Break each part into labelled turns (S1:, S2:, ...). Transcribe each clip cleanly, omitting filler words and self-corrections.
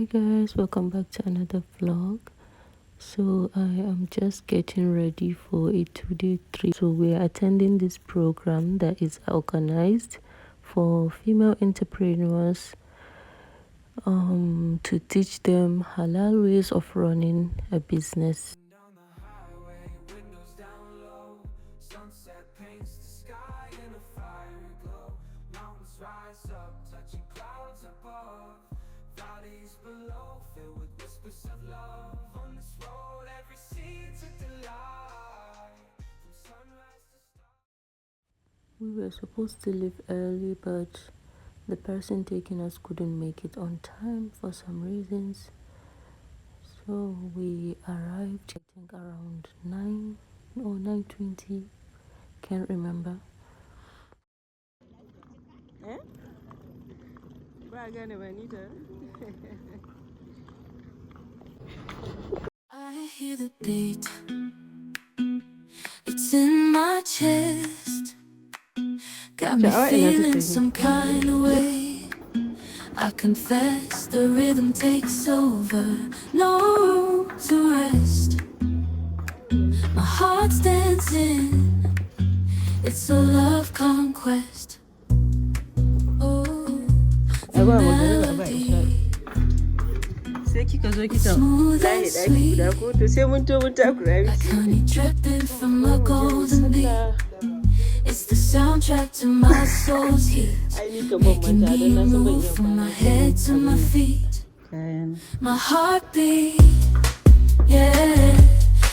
S1: Hi guys, welcome back to another vlog. So I am just getting ready for a 2-day trip. So we are attending this program that is organized for female entrepreneurs to teach them halal ways of running a business. We were supposed to leave early, but the person taking us couldn't make it on time for some reasons. So we arrived, I think around 9 or 9:20, can't remember.
S2: I hear the beat, it's in my chest, got me feeling some kind of way. I confess the rhythm takes over, no room to rest. My heart's dancing, it's a love conquest. Oh, the melody, smooth and sweet, like honey dripping from a golden beat. It's the soundtrack to my soul's heat, making me move from my head to my feet. My heartbeat, yeah,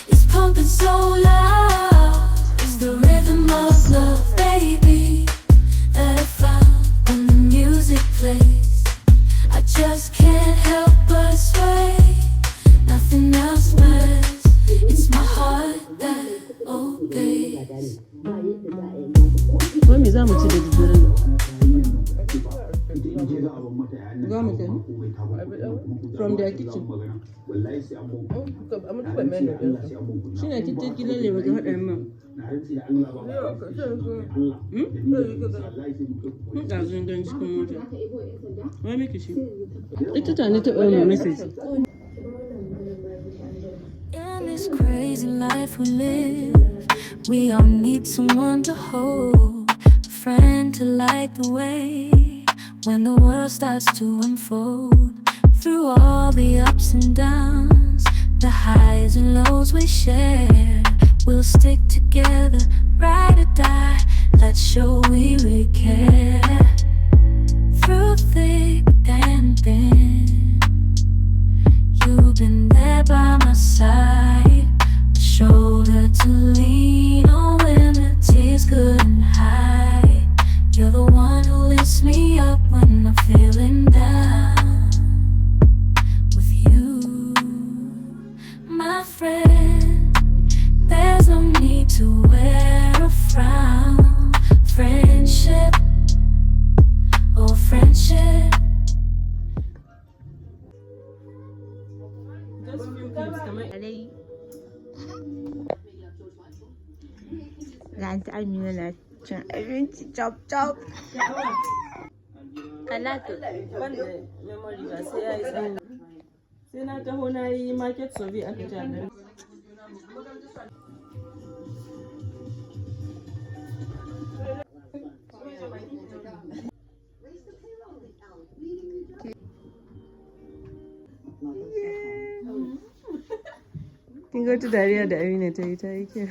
S2: it's pumping so loud. It's the rhythm of love, baby, that I found when the music plays. I just can't help but sway. Nothing else matters. It's my heart that obeys.
S3: From their kitchen.
S2: In this crazy life we live, we all need someone to hold, a friend to light the way when the world starts to unfold. Through all the ups and downs, the highs and lows we share, we'll stick together, ride or die. Let's show we really care. Through thick and thin, you've been there by my side, a shoulder to lean on when the tears couldn't hide. You're the one who lifts me up when I'm feeling down. With you, my friend, there's no need to wear a frown. Friendship, oh friendship.
S4: Ranti Amina na cin abinci chop chop. Kalatu.
S3: Memory ba sai ya yi tsawo. Sai na taho na yi market survey aka jami'ar. Kin ga wata dariya da Amina ta yi kyau.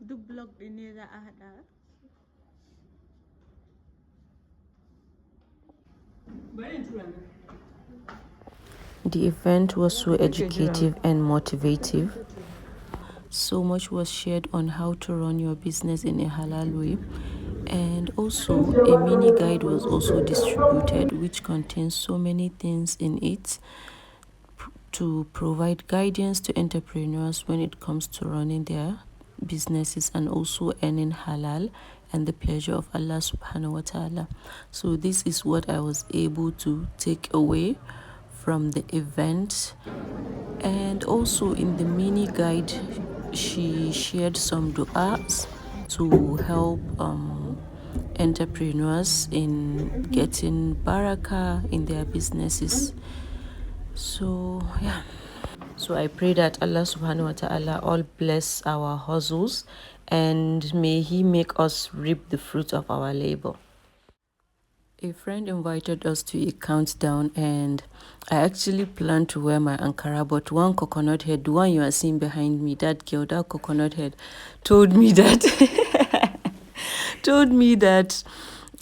S4: Duk blog ɗin ne za a haɗa.
S1: The event was so educative and motivative. So much was shared on how to run your business in a halal way, and also a mini guide was also distributed which contains so many things in it to provide guidance to entrepreneurs when it comes to running their businesses and also earning halal and the pleasure of Allah subhanahu wa ta'ala. So this is what I was able to take away from the event. And also in the mini guide, she shared some du'as to help entrepreneurs in getting barakah in their businesses. So yeah, so I pray that Allah subhanahu wa ta'ala all bless our hustles and may He make us reap the fruit of our labor. A friend invited us to a countdown, and I actually planned to wear my Ankara, but one coconut head, the one you are seeing behind me, that girl, that coconut head, told me that told me that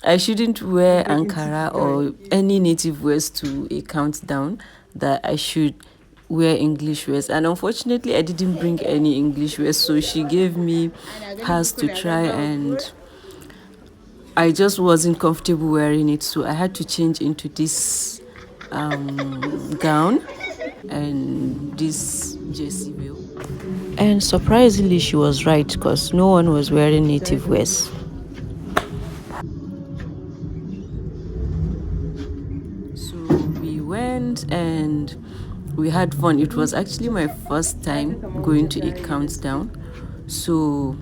S1: I shouldn't wear Ankara or any native wears to a countdown, that I should wear English wears. And unfortunately, I didn't bring any English wears, so she gave me hers to try, and I just wasn't comfortable wearing it, so I had to change into this gown and this jersey veil. And surprisingly, she was right, because no one was wearing native wears. So we went and we had fun. It was actually my first time going to a countdown, so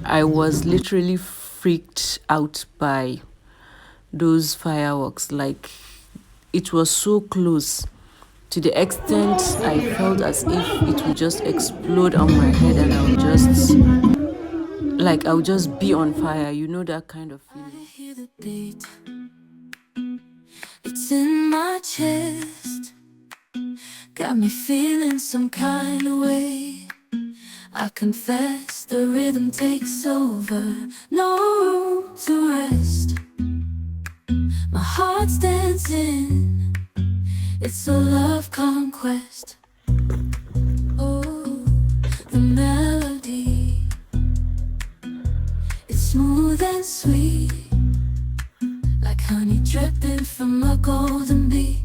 S1: I was literally freaked out by those fireworks. Like, it was so close to the extent I felt as if it would just explode on my head and I would just be on fire. You know that kind of feeling.
S2: I hear the beat. It's in my chest. Got me feeling some kind of way. I confess the rhythm takes over. No room to rest. My heart's dancing. It's a love conquest. Oh, the melody. It's smooth and sweet, like honey dripping from a golden bee.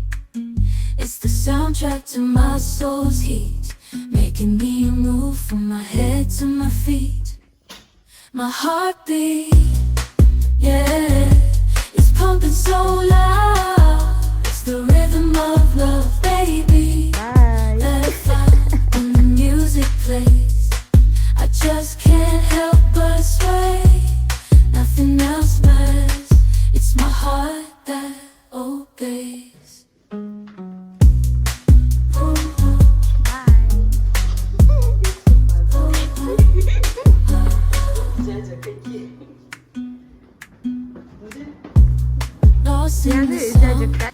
S2: It's the soundtrack to my soul's heat, making me move from my head to my feet. My heartbeat, yeah, it's pumping so loud. It's the rhythm of love, baby. Let it fly when the music plays. I just can't help but sway. Nothing else matters. It's my heart that obeys. Lost in the song,